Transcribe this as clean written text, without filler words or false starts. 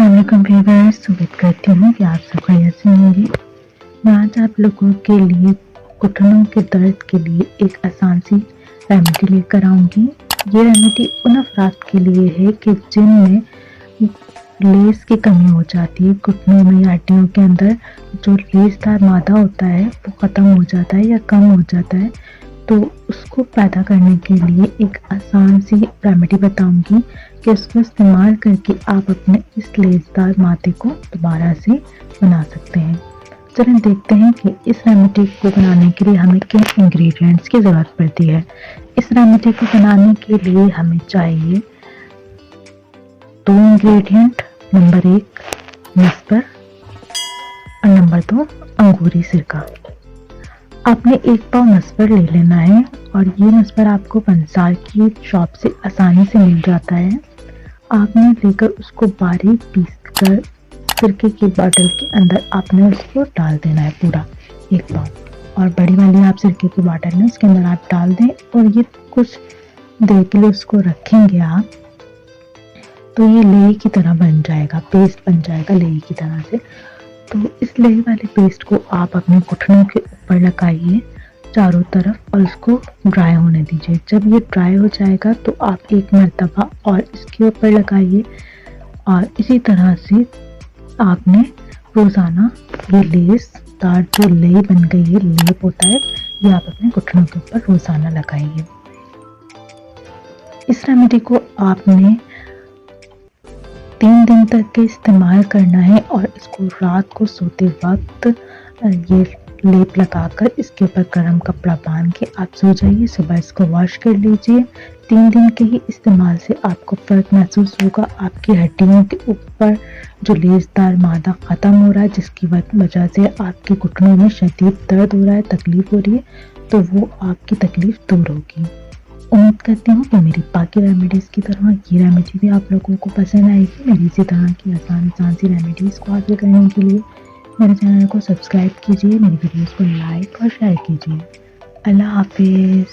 अस्सलाम वालेकुम व्यूअर्स, उम्मीद करती हूँ कि आप सब खैरियत से होंगे। मैं आज आप लोगों के लिए घुटनों के दर्द के लिए एक आसान सी रेमेडी लेकर आऊँगी। ये रेमेडी उन अफराद के लिए है कि जिनमें लेस की कमी हो जाती है, घुटनों में या हड्डियों के अंदर जो लेसदार मादा होता है वो ख़त्म हो जाता है या कम हो जाता है। तो उसको पैदा करने के लिए एक आसान सी रेमेडी बताऊंगी कि उसको इस्तेमाल करके आप अपने इस लेसदार मादे को दोबारा से बना सकते हैं। चलें देखते हैं कि इस रेमेडी को बनाने के लिए हमें किन इंग्रेडिएंट्स की ज़रूरत पड़ती है। इस रेमेडी को बनाने के लिए हमें चाहिए 2 इंग्रेडिएंट, नंबर 1 मस्पर और नंबर 2 अंगूरी सिरका। आपने 1 पाव मस्पर ले लेना है और ये मस्पर आपको पंसार की शॉप से आसानी से मिल जाता है। आपने लेकर उसको बारीक पीस कर सिरके की बॉटल के अंदर आपने उसको डाल देना है पूरा 1 पाव, और बड़ी वाली आप सिरके की बॉटल में उसके अंदर आप डाल दें और ये कुछ देर के लिए उसको रखेंगे आप, तो ये लेई की तरह बन जाएगा, पेस्ट बन जाएगा लेई की तरह से। तो इस लेई वाले पेस्ट को आप अपने घुटनों के ऊपर लगाइए चारों तरफ और उसको ड्राई होने दीजिए। जब ये ड्राई हो जाएगा तो आप एक मर्तबा और इसके ऊपर लगाइए, और इसी तरह से आपने रोज़ाना ये लेसदार जो लेई बन गई है, लेप होता है, ये आप अपने घुटनों के ऊपर रोज़ाना लगाइए। इस रेमेडी को आपने 3 दिन तक के इस्तेमाल करना है और इसको रात को सोते वक्त ये लेप लगाकर इसके ऊपर गर्म कपड़ा बांध के आप सो जाइए। सुबह इसको वॉश कर लीजिए। 3 दिन के ही इस्तेमाल से आपको फ़र्क महसूस होगा। आपकी हड्डियों के ऊपर जो लेसदार मादा ख़त्म हो रहा है, जिसकी वजह से आपके घुटनों में शदीद दर्द हो रहा है, तकलीफ़ हो रही है, तो वो आपकी तकलीफ़ दूर होगी। उम्मीद करती हूँ कि मेरी बाकी रेमेडीज़ की तरह ये रेमेडी भी आप लोगों को पसंद आएगी। मेरी इसी तरह की आसान सी रेमेडीज़ को हासिल करने के लिए मेरे चैनल को सब्सक्राइब कीजिए, मेरी वीडियोज़ को लाइक और शेयर कीजिए। अल्लाह हाफिज़।